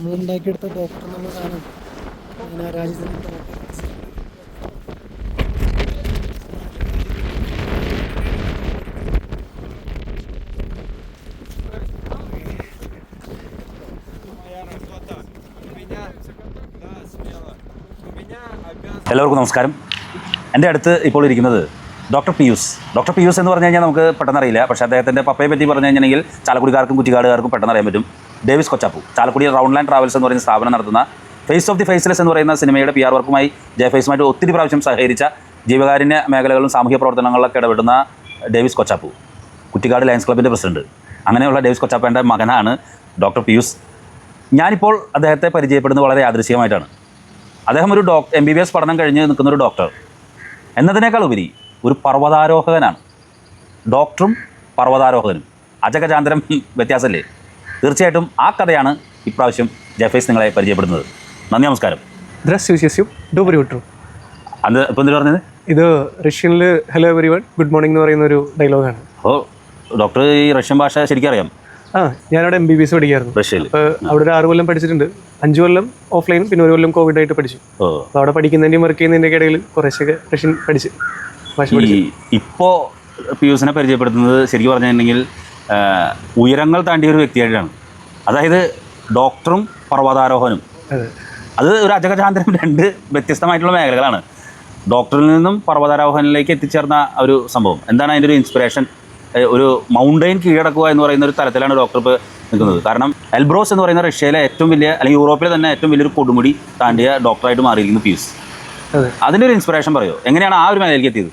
നമ്മളുണ്ടാക്കിയെടുത്ത doctor എന്നുള്ള സാധനം അങ്ങനെ ആ രാജ്യത്തിന് എല്ലാവർക്കും നമസ്കാരം. എൻ്റെ അടുത്ത് ഇപ്പോൾ ഇരിക്കുന്നത് ഡോക്ടർ പിയൂസ് എന്ന് പറഞ്ഞു കഴിഞ്ഞാൽ നമുക്ക് പെട്ടെന്ന് അറിയില്ല. പക്ഷേ അദ്ദേഹത്തിൻ്റെ പപ്പയെ പറ്റി പറഞ്ഞു കഴിഞ്ഞിട്ടുണ്ടെങ്കിൽ ചാലക്കുടിക്കാർക്കും കുറ്റിക്കാടുകാർക്കും പെട്ടെന്ന് അറിയാൻ പറ്റും. Davis Kochappu Chalakudy round line travels എന്ന് പറയുന്ന സ്ഥാപനം നടത്തുന്ന ഫേസ് ഓഫ് ദി ഫേസ്ലെസ് എന്ന് പറയുന്ന സിനിമയുടെ PR വർക്കുമായി ജയഫേസുമായിട്ട് ഒത്തിരി പ്രാവശ്യം സഹകരിച്ച ജീവകാരുണ്യ മേഖലകളും സാമൂഹ്യ പ്രവർത്തനങ്ങളിലൊക്കെ ഇടപെടുന്ന ഡേവിസ് കൊച്ചാപ്പു, കുറ്റിക്കാട് ലയൺസ് ക്ലബിൻ്റെ പ്രസിഡന്റ്. അങ്ങനെയുള്ള ഡേവിസ് കൊച്ചാപ്പേൻ്റെ മകനാണ് ഡോക്ടർ പിയൂസ്. ഞാനിപ്പോൾ അദ്ദേഹത്തെ പരിചയപ്പെടുന്നത് വളരെ യാദൃശ്ചികമായിട്ടാണ്. അദ്ദേഹം ഒരു MBBS പഠനം കഴിഞ്ഞ് നിൽക്കുന്നൊരു ഡോക്ടർ എന്നതിനേക്കാൾ ഉപരി ഒരു പർവ്വതാരോഹകനാണ്. ഡോക്ടറും പർവ്വതാരോഹകനും അജഗജാന്തരം വ്യത്യാസമല്ലേ? തീർച്ചയായിട്ടും ആ കഥയാണ് ഇപ്രാവശ്യം ജയഫേസ് നിങ്ങളെ പരിചയപ്പെടുന്നത്. നന്ദി, നമസ്കാരം. അത് ഇപ്പം എന്ത് പറഞ്ഞത്? ഇത് റഷ്യനിൽ hello everyone good morning എന്ന് പറയുന്ന ഒരു ഡയലോഗാണ്. അപ്പോൾ ഡോക്ടർ ഈ റഷ്യൻ ഭാഷ ശരിക്കും അറിയാം? ഞാനവിടെ MBBS പഠിക്കായിരുന്നു റഷ്യയിൽ. അപ്പോൾ അവിടെ ഒരു 6 കൊല്ലം പഠിച്ചിട്ടുണ്ട്. 5 കൊല്ലം ഓഫ്ലൈനും പിന്നെ 1 കൊല്ലം കോവിഡായിട്ട് പഠിച്ചു. അപ്പോൾ അവിടെ പഠിക്കുന്നതിൻ്റെയും വർക്ക് ചെയ്യുന്നതിൻ്റെ ഇടയിൽ കുറേശ്ശൊക്കെ റഷ്യൻ പഠിച്ച് ഭാഷ പഠിച്ചു. ഇപ്പോൾ പിയൂസിനെ പരിചയപ്പെടുത്തുന്നത് ശരിക്കും പറഞ്ഞിട്ടുണ്ടെങ്കിൽ ഉയരങ്ങൾ താണ്ടിയ ഒരു വ്യക്തിയായിട്ടാണ്. അതായത് ഡോക്ടറും പർവ്വതാരോഹനും. അത് ഒരു അജഗജാന്തരം, 2 വ്യത്യസ്തമായിട്ടുള്ള മേഖലകളാണ്. ഡോക്ടറിൽ നിന്നും പർവ്വതാരോഹനിലേക്ക് എത്തിച്ചേർന്ന ഒരു സംഭവം. എന്താണ് അതിൻ്റെ ഒരു ഇൻസ്പിറേഷൻ? ഒരു മൗണ്ടെയിൻ കീഴടക്കുക എന്ന് പറയുന്ന ഒരു തലത്തിലാണ് ഡോക്ടർ ഇപ്പോൾ നിൽക്കുന്നത്. കാരണം എൽബ്രോസ് എന്ന് പറയുന്ന റഷ്യയിലെ ഏറ്റവും വലിയ, അല്ലെങ്കിൽ യൂറോപ്പിലെ തന്നെ ഏറ്റവും വലിയൊരു കൊടുമുടി താണ്ടിയ ഡോക്ടറായിട്ട് മാറിയിരിക്കുന്നു പിയൂസ്. അതിൻ്റെ ഒരു ഇൻസ്പിറേഷൻ പറയുമോ? എങ്ങനെയാണ് ആ ഒരു മേഖലയിലേക്ക് എത്തിയത്?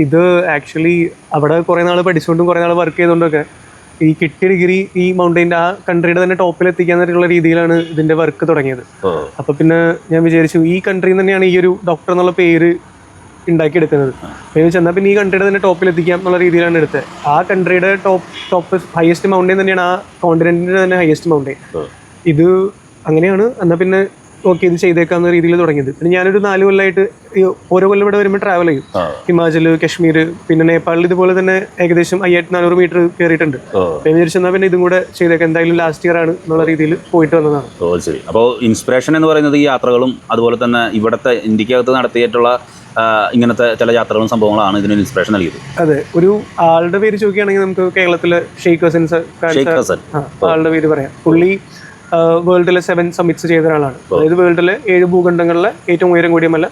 ഇത് ആക്ച്വലി അവിടെ കുറേ നാൾ പഠിച്ചുകൊണ്ടും കുറേ നാൾ വർക്ക് ചെയ്തുകൊണ്ടൊക്കെ ഈ കിട്ടിയ ഡിഗ്രി ഈ മൗണ്ടെയിൻ്റെ ആ കൺട്രിയുടെ തന്നെ ടോപ്പിൽ എത്തിക്കാന്നുള്ള രീതിയിലാണ് ഇതിൻ്റെ വർക്ക് തുടങ്ങിയത്. അപ്പോൾ പിന്നെ ഞാൻ വിചാരിച്ചു ഈ കൺട്രിയിൽ തന്നെയാണ് ഈ ഒരു ഡോക്ടർ എന്നുള്ള പേര് ഉണ്ടാക്കിയെടുക്കുന്നത്. അപ്പോൾ ചെന്നാൽ പിന്നെ ഈ കൺട്രിയുടെ തന്നെ ടോപ്പിൽ എത്തിക്കാം എന്നുള്ള രീതിയിലാണ് എടുത്തത്. ആ കൺട്രിയുടെ ടോപ്പ് ഹയസ്റ്റ് മൗണ്ടെയിൻ തന്നെയാണ് ആ കോണ്ടിനെന്റിൻ്റെ തന്നെ ഹയസ്റ്റ് മൗണ്ടെയിൻ. ഇത് അങ്ങനെയാണ്. എന്നാൽ പിന്നെ ഓക്കെ ഇത് ചെയ്തേക്കാവുന്ന രീതിയിൽ തുടങ്ങിയത്. പിന്നെ ഞാനൊരു 4 കൊല്ലമായിട്ട് ഓരോ കൊല്ലം ഇവിടെ വരുമ്പോൾ ട്രാവൽ ചെയ്യും. ഹിമാചൽ, കാശ്മീർ, പിന്നെ നേപ്പാളിൽ ഇതുപോലെ തന്നെ ഏകദേശം 5400 മീറ്റർ കയറിയിട്ടുണ്ട്. ഞാൻ വിചാരിച്ചെന്നാൽ പിന്നെ ഇതും കൂടെ ചെയ്തേക്കാം, എന്തായാലും ലാസ്റ്റ് ഇയർ ആണ് എന്നുള്ള രീതിയിൽ പോയിട്ട് വന്നതാണ്. ശരി. അപ്പോൾ ഇൻസ്പിറേഷൻ എന്ന് പറയുന്നത് ഈ യാത്രകളും അതുപോലെ തന്നെ ഇവിടുത്തെ ഇന്ത്യക്കകത്ത് നടത്തിയിട്ടുള്ള ഇങ്ങനത്തെ ചില യാത്രകളും സംഭവങ്ങളാണ് ഇതിന് ഇൻസ്പിറേഷൻ നൽകിയത്. അതെ, ഒരു ആളുടെ പേര് ചോദിക്കുകയാണെങ്കിൽ നമുക്ക് കേരളത്തിലെ ഷെയ്ഖ് ഹസൻ ആളുടെ പേര് പറയാം. പുള്ളി വേൾഡിലെ 7 സമ്മിറ്റ്സ് ചെയ്ത ഒരാളാണ്. അതായത് വേൾഡിലെ 7 ഭൂഖണ്ഡങ്ങളിലെ ഏറ്റവും ഉയരം കൂടിയ മല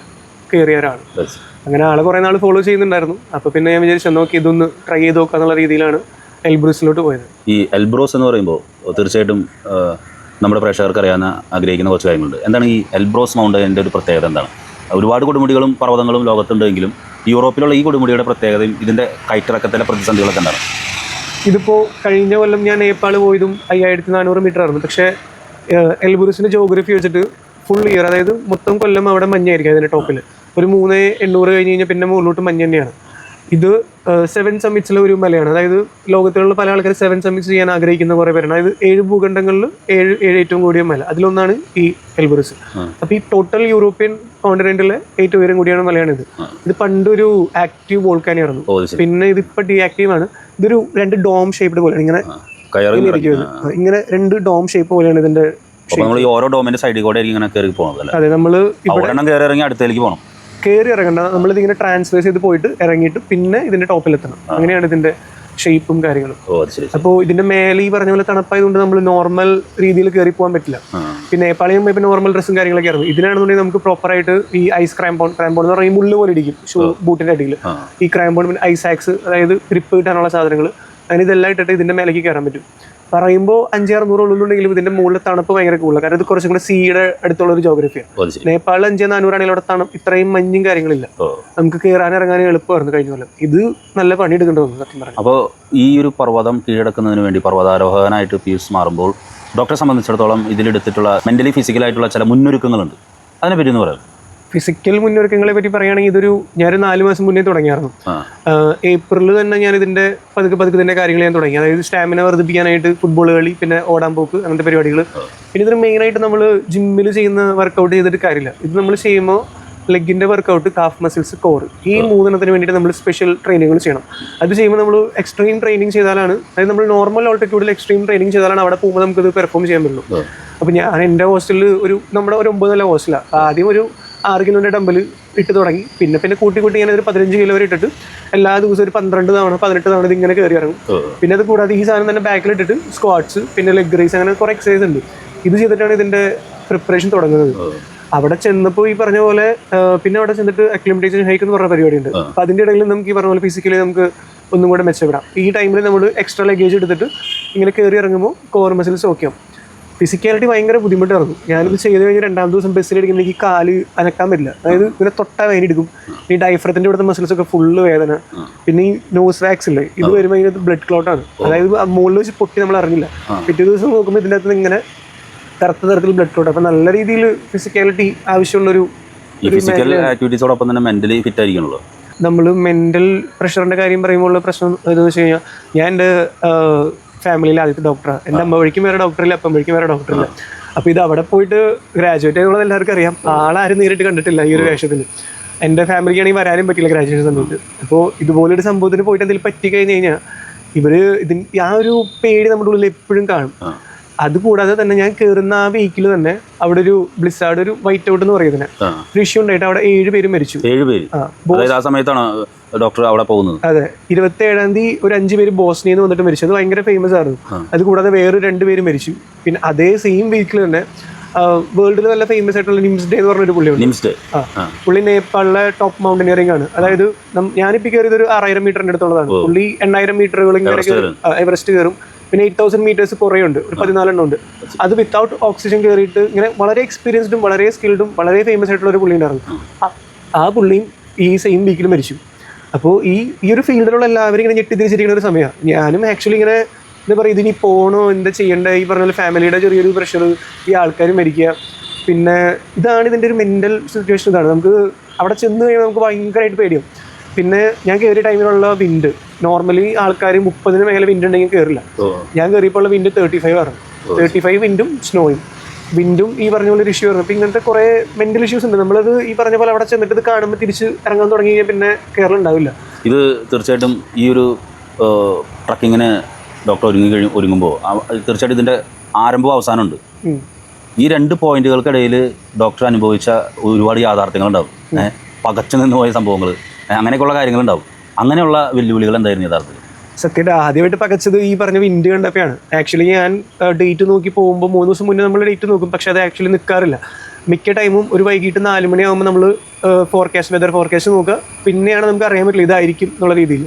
കയറിയ ഒരാൾ. അങ്ങനെ ആളെ കുറേ നാൾ ഫോളോ ചെയ്യുന്നുണ്ടായിരുന്നു. അപ്പോൾ പിന്നെ ഞാൻ വിചാരിച്ചു നോക്കി ഇതൊന്ന് ട്രൈ ചെയ്ത് നോക്കുക എന്നുള്ള രീതിയിലാണ് എൽബ്രൂസിലോട്ട് പോയത്. ഈ എൽബ്രോസ് എന്ന് പറയുമ്പോൾ തീർച്ചയായിട്ടും നമ്മുടെ പ്രേക്ഷകർക്ക് അറിയാൻ ആഗ്രഹിക്കുന്ന കുറച്ച് കാര്യങ്ങളുണ്ട്. എന്താണ് ഈ എൽബ്രോസ് മൗണ്ടൈൻ്റെ ഒരു പ്രത്യേകത? എന്താണ്? ഒരുപാട് കൊടുമുടികളും പർവ്വതങ്ങളും ലോകത്തുണ്ടെങ്കിലും യൂറോപ്പിലുള്ള ഈ കൊടുമുടിയുടെ പ്രത്യേകതയും ഇതിൻ്റെ കയറ്റിറക്കത്തിലെ പ്രതിസന്ധികളൊക്കെ എന്താണ്? ഇതിപ്പോൾ കഴിഞ്ഞ കൊല്ലം ഞാൻ നേപ്പാൾ പോയതും 5400 മീറ്റർ ആയിരുന്നു. പക്ഷേ എൽബ്രൂസിൻ്റെ ജോഗ്രഫി വെച്ചിട്ട് ഫുൾ ഇയർ, അതായത് മൊത്തം കൊല്ലം അവിടെ മഞ്ഞായിരിക്കും. അതിൻ്റെ ടോപ്പിൽ ഒരു 3800 കഴിഞ്ഞ് കഴിഞ്ഞാൽ പിന്നെ മുകളിലോട്ട് മഞ്ഞ് തന്നെയാണ്. ഇത് 7 സമ്മിറ്റ്സിലെ ഒരു മലയാണ്. അതായത് ലോകത്തിലുള്ള പല ആൾക്കാർ 7 സമ്മിറ്റ്സ് ചെയ്യാൻ ആഗ്രഹിക്കുന്ന കുറേ പേരാണ്. അതായത് 7 ഭൂഖണ്ഡങ്ങളിൽ 7 ഏറ്റവും കൂടിയ മല, അതിലൊന്നാണ് ഈ എൽബ്രൂസ്. അപ്പോൾ ഈ ടോട്ടൽ യൂറോപ്യൻ കോണ്ടിനെന്റിലെ ഏറ്റവും ഉയരം കൂടിയാണ് മലയാണിത്. ഇത് പണ്ടൊരു ആക്റ്റീവ് വോൾക്കാനായിരുന്നു. പിന്നെ ഇതിപ്പോൾ ഡീആക്റ്റീവ് ആണ്. ഇതൊരു 2 ഡോം ഷേപ്ഡ് പോലെയാണ്. ഇങ്ങനെ 2 ഡോം ഷേപ്പ് പോലെയാണ് ഇതിന്റെ. ഓരോ ഡോമിന്റെ സൈഡിൽ കൂടെ ഇങ്ങനെ കയറി പോകുന്നത്. അതെ, നമ്മൾ അടുത്തേക്ക് പോകണം, കയറി ഇറങ്ങണ്ട. നമ്മളിത് ഇങ്ങനെ ട്രാൻസ്ഫേഴ്സ് ചെയ്ത് പോയിട്ട് ഇറങ്ങിയിട്ട് പിന്നെ ഇതിന്റെ ടോപ്പിലെത്തണം. അങ്ങനെയാണ് ഇതിന്റെ ഷേപ്പും കാര്യങ്ങളും. അപ്പോൾ ഇതിന്റെ മേലെ ഈ പറഞ്ഞ പോലെ തണുപ്പായതുകൊണ്ട് നമ്മൾ നോർമൽ രീതിയിൽ കയറി പോകാൻ പറ്റില്ല. പിന്നെ നേപ്പാളിയും ഇപ്പം നോർമൽ ഡ്രസ്സും കാര്യങ്ങളൊക്കെ ആയിരുന്നു. ഇതിനാണെന്നുണ്ടെങ്കിൽ നമുക്ക് പ്രോപ്പറായിട്ട് ഈ ഐസ് ക്രാമ്പോൺ എന്ന് പറഞ്ഞാൽ മുള്ളു പോലെ ഇരിക്കും ബൂട്ടിന്റെ അടിയിൽ. ഈ ക്രാമ്പോൺ, പിന്നെ ഐസ് ആക്സ്, അതായത് ഗ്രിപ്പ് കിട്ടാനുള്ള സാധനങ്ങൾ, അങ്ങനെ ഇതെല്ലാം ഇട്ടിട്ട് ഇതിന്റെ മേലേക്ക് കയറാൻ പറ്റും. പറയുമ്പോൾ 500-600 ഉള്ളുണ്ടെങ്കിലും ഇതിന്റെ മുകളിൽ തണുപ്പ് ഭയങ്കര കൂടുതലാണ്. കാരണം ഇത് കുറച്ചും കൂടെ സീയുടെ അടുത്തുള്ള ഒരു ജോഗ്രഫിയാണ്. നേപ്പാളിൽ 500-400 ആണെങ്കിൽ അവിടെ ഇത്രയും മഞ്ഞും കാര്യങ്ങളില്ല. നമുക്ക് കയറാൻ ഇറങ്ങാനും എളുപ്പമായിരുന്നു കഴിഞ്ഞ കൊല്ലം. ഇത് നല്ല പണി എടുക്കേണ്ടി സത്യം പറയാം. അപ്പോൾ ഈ ഒരു പർവ്വതം കീഴടക്കുന്നതിന് വേണ്ടി പർവ്വതാരോഹകനായിട്ട് പിയൂസ് മാറുമ്പോൾ ഡോക്ടറെ സംബന്ധിച്ചിടത്തോളം ഇതിലെടുത്തിട്ടുള്ള മെന്റലി ഫിസിക്കലായിട്ടുള്ള ചില മുന്നൊരുക്കങ്ങളുണ്ട്. അതിനെപ്പറ്റി എന്ന് പറയാം. ഫിസിക്കൽ മുന്നൊരുക്കങ്ങളെ പറ്റി പറയുകയാണെങ്കിൽ ഞാനൊരു 4 മാസം മുന്നേ തുടങ്ങിയായിരുന്നു. ഏപ്രിൽ തന്നെ ഞാൻ ഇതിന്റെ പതുക്കെ ഇതിന്റെ കാര്യങ്ങൾ ഞാൻ തുടങ്ങി. അതായത് സ്റ്റാമിന വർദ്ധിപ്പിക്കാനായിട്ട് ഫുട്ബോൾ കളി, പിന്നെ ഓടാൻ പോക്ക്, അങ്ങനത്തെ പരിപാടികൾ. പിന്നെ ഇതിന് മെയിനായിട്ട് നമ്മൾ ജിമ്മിൽ ചെയ്യുന്ന വർക്കൗട്ട് ചെയ്തിട്ട് കാര്യമില്ല. ഇത് നമ്മൾ ചെയ്യുമ്പോൾ ലെഗിൻ്റെ വർക്കൗട്ട്, കാഫ് മസിൽസ്, കോർ, ഈ 3 വേണ്ടിയിട്ട് നമ്മൾ സ്പെഷ്യൽ ട്രെയിനിങ്ങുകൾ ചെയ്യണം. അത് ചെയ്യുമ്പോൾ നമ്മൾ എക്സ്ട്രീം ട്രെയിനിങ് ചെയ്താലാണ്, അതായത് നമ്മൾ നോർമൽ ഓൾട്ടിറ്റ്യൂഡിൽ എക്സ്ട്രീം ട്രെയിനിങ് ചെയ്താലാണ് അവിടെ പോകുമ്പോൾ നമുക്കത് പെർഫോം ചെയ്യാൻ പറ്റുള്ളൂ. അപ്പോൾ ഞാൻ എൻ്റെ ഹോസ്റ്റലിൽ നമ്മുടെ ഒരു 9 നില ഹോസ്റ്റലാണ്. ആദ്യം ഒരു 6 കിലോൻ്റെ ഡമ്പൽ ഇട്ട് തുടങ്ങി, പിന്നെ കൂട്ടി ഇങ്ങനെ ഒരു 15 കിലോ വരെ ഇട്ടിട്ട് എല്ലാ ദിവസവും ഒരു 12 തവണ 18 തവണ ഇതിങ്ങനെ കയറി ഇറങ്ങും. പിന്നെ അത് കൂടാതെ ഈ സാധനം തന്നെ ബാക്കിലിട്ടിട്ട് സ്ക്വാട്സ്, പിന്നെ ലെഗ് റൈസ്, അങ്ങനെ കുറേ എക്സസൈസ് ഉണ്ട്. ഇത് ചെയ്തിട്ടാണ് ഇതിൻ്റെ പ്രിപ്പറേഷൻ തുടങ്ങുന്നത്. അവിടെ ചെന്നപ്പോൾ ഈ പറഞ്ഞ പോലെ പിന്നെ അവിടെ ചെന്നിട്ട് അക്ലിമറ്റൈസേഷൻ ഹൈക്ക് എന്ന് പറഞ്ഞ പരിപാടി ഉണ്ട്. അപ്പം അതിൻ്റെ ഇടയിൽ നമുക്ക് ഈ പറഞ്ഞ പോലെ ഫിസിക്കലി നമുക്ക് ഒന്നും കൂടെ മെച്ചപ്പെടാം. ഈ ടൈമിൽ നമ്മൾ എക്സ്ട്രാ ലഗേജ് എടുത്തിട്ട് ഇങ്ങനെ കയറി ഇറങ്ങുമ്പോൾ കോർ മസിൽസ് ഓക്കെ ആവും. ഫിസിക്കാലിറ്റി ഭയങ്കര ബുദ്ധിമുട്ടായിരുന്നു. ഞാനിത് ചെയ്ത് കഴിഞ്ഞ് 2ാം ദിവസം ബസ്സിലെടുക്കുമ്പോൾ എനിക്ക് കാല് അനക്കാൻ പറ്റില്ല. അതായത് ഇങ്ങനെ തൊട്ടാൽ വേദന എടുക്കും. ഈ ഡയഫ്രത്തിൻ്റെ ഇവിടുത്തെ മസിൽസ് ഒക്കെ ഫുള്ള് വേദന. പിന്നെ ഈ നോസ് വാക്സ് ഇല്ലേ, ഇത് വരുമ്പോൾ ഇതിനകത്ത് ബ്ലഡ് ക്ലോട്ടാണ്. അതായത് മുകളിൽ വെച്ച് പൊട്ടി നമ്മൾ അറിഞ്ഞില്ല. പിറ്റേ ദിവസം നോക്കുമ്പോൾ ഇതിൻ്റെ അകത്ത് ഇങ്ങനെ കറുത്ത തരത്തിൽ ബ്ലഡ് ക്ലോട്ട്. അപ്പം നല്ല രീതിയിൽ ഫിസിക്കാലിറ്റി ആവശ്യമുള്ളൊരു ഫിസിക്കൽ ആക്ടിവിറ്റീസോടൊപ്പം തന്നെ മെന്റലി ഫിറ്റ് ആയിരിക്കണല്ലോ. നമ്മൾ മെൻ്റൽ പ്രഷറിൻ്റെ കാര്യം പറയുമ്പോൾ പ്രശ്നം എന്താണെന്ന് വെച്ച് കഴിഞ്ഞാൽ, ഞാൻ എൻ്റെ ഫാമിലിയിൽ ആദ്യത്തെ ഡോക്ടറാണ്. എൻ്റെ അമ്മ വഴിക്കും വേറെ ഡോക്ടറില്ല, അപ്പം വഴിക്കും വേറെ ഡോക്ടറില്ല. അപ്പോൾ ഇത് അവിടെ പോയിട്ട് ഗ്രാജുവേറ്റ് ആയിട്ടുള്ളത് എല്ലാവർക്കും അറിയാം. ആളാരും നേരിട്ട് കണ്ടിട്ടില്ല ഈ ഒരു വേഷത്തിന്. എൻ്റെ ഫാമിലിക്കാണെങ്കിൽ വരാനും പറ്റില്ല ഗ്രാജുവേഷൻ സമയത്ത്. അപ്പോൾ ഇതുപോലൊരു സംഭവത്തിന് പോയിട്ട് എന്തെങ്കിലും പറ്റിക്കഴിഞ്ഞ് കഴിഞ്ഞാൽ ആ ഒരു പേടി നമ്മുടെ ഉള്ളിൽ എപ്പോഴും കാണും. അതുകൂടാതെ തന്നെ ഞാൻ കയറുന്ന ആ വീക്കിൽ തന്നെ അവിടെ ഒരു ബ്ലിസാർഡ്, ഒരു വൈറ്റ് ഔട്ട് എന്ന് പറയുന്നത് ഒരു ഇഷ്യൂ ഉണ്ടായിട്ട് അവിടെ 7 പേര് മരിച്ചു. 7 പേര് ആ സമയത്താണ് ഡോക്ടർ അവിടെ പോകുന്നത്. അതെ, 27-ാം തീയതി ഒരു 5 പേര് ബോസ്നിയിൽ നിന്ന് വന്നിട്ട് മരിച്ചു. അത് ഭയങ്കര ഫേമസ് ആയിരുന്നു. അതുകൂടാതെ വേറെ 2 പേര് മരിച്ചു. പിന്നെ അതേ സെയിം വീക്കിൽ തന്നെ വേൾഡിൽ നല്ല ഫേമസ് ആയിട്ടുള്ള നിംസ്ഡേ എന്ന് പറഞ്ഞൊരു പുള്ളിയുണ്ട്. പുള്ളി നേപ്പാളിലെ ടോപ്പ് മൗണ്ടനിയറിംഗ് ആണ്. അതായത് ഞാനിപ്പോൾ കയറിയത് ഒരു 6000 മീറ്ററിന്റെ അടുത്തുള്ളതാണ്. പുള്ളി 8000 മീറ്ററുകൾ ഇങ്ങനെ എവറസ്റ്റ് കയറും. പിന്നെ 8000 മീറ്റേഴ്സ് കുറേ ഉണ്ട്, ഒരു 14 ഉണ്ട്. അത് വിത്തൗട്ട് ഓക്സിജൻ കയറിയിട്ട് ഇങ്ങനെ വളരെ എക്സ്പീരിയൻസ്ഡും വളരെ സ്കിൽഡും വളരെ ഫേമസ് ആയിട്ടുള്ള ഒരു പുള്ളി ഉണ്ടായിരുന്നു. ആ പുള്ളിയും ഈ സെയിം വീക്കിൽ മരിച്ചു. അപ്പോൾ ഈ ഒരു ഫീൽഡിലുള്ള എല്ലാവരും ഇങ്ങനെ ഞെട്ടിത്തിരിച്ചിരിക്കുന്ന ഒരു സമയമാണ്. ഞാനും ആക്ച്വലി ഇങ്ങനെ എന്താ പറയുക, ഇതിനി പോകണോ, എന്താ ചെയ്യേണ്ടത്, ഈ പറഞ്ഞ പോലെ ഫാമിലിയുടെ ചെറിയൊരു പ്രഷർ, ഈ ആൾക്കാർ മരിക്കുക, പിന്നെ ഇതാണ് ഇതിൻ്റെ ഒരു മെൻ്റൽ സിറ്റുവേഷൻ. ഇതാണ് നമുക്ക് അവിടെ ചെന്ന് കഴിയുമ്പോൾ നമുക്ക് ഭയങ്കരമായിട്ട് പേടിയും. പിന്നെ ഞാൻ കയറിയ ടൈമിലുള്ള വിൻഡ്, നോർമലി ആൾക്കാർ 30-ന് മേലെ വിൻഡ് ഉണ്ടെങ്കിൽ കയറില്ല. ഞാൻ കയറിയപ്പോൾ ഉള്ള വിൻഡ് 35 ആണ്. 35 വിൻഡും സ്നോയും. വിൻഡും ഈ പറഞ്ഞ പോലെ ഒരു ഇഷ്യൂ ആയിരുന്നു. അപ്പോൾ ഇങ്ങനത്തെ കുറേ മെൻ്റൽ ഇഷ്യൂസ് ഉണ്ട്. നമ്മളത് ഈ പറഞ്ഞ പോലെ അവിടെ ചെന്നിട്ട് ഇത് കാണുമ്പോൾ തിരിച്ച് ഇറങ്ങാൻ തുടങ്ങി കഴിഞ്ഞാൽ പിന്നെ കേരളം ഉണ്ടാവില്ല. ഇത് തീർച്ചയായിട്ടും ഈ ഒരു ട്രക്കിങ്ങിന് ഡോക്ടർ ഒരുങ്ങുമ്പോൾ തീർച്ചയായിട്ടും ഇതിൻ്റെ ആരംഭവും അവസാനമുണ്ട്. ഈ 2 പോയിന്റുകൾക്കിടയിൽ ഡോക്ടർ അനുഭവിച്ച ഒരുപാട് യാഥാർത്ഥ്യങ്ങളുണ്ടാവും. പകച്ചു നിന്ന് പോയ സംഭവങ്ങൾ, അങ്ങനെയൊക്കെയുള്ള കാര്യങ്ങളുണ്ടാവും. അങ്ങനെയുള്ള വെല്ലുവിളികൾ എന്തായിരുന്നു യഥാർത്ഥത്തിൽ? സത്യമായിട്ട് ആദ്യമായിട്ട് പകച്ചത് ഈ പറഞ്ഞ വിൻഡ് കണ്ടപ്പോഴാണ്. ആക്ച്വലി ഞാൻ ഡേറ്റ് നോക്കി പോകുമ്പോൾ 3 ദിവസം മുന്നേ നമ്മൾ ഡേറ്റ് നോക്കും, പക്ഷെ അത് ആക്ച്വലി നിൽക്കാറില്ല. മിക്ക ടൈമും ഒരു വൈകിട്ട് 4 മണിയാകുമ്പോൾ നമ്മൾ വെതർ ഫോർകാസ്റ്റ് നോക്കുക, പിന്നെയാണ് നമുക്ക് അറിയാൻ പറ്റില്ല ഇതായിരിക്കും എന്നുള്ള രീതിയിൽ.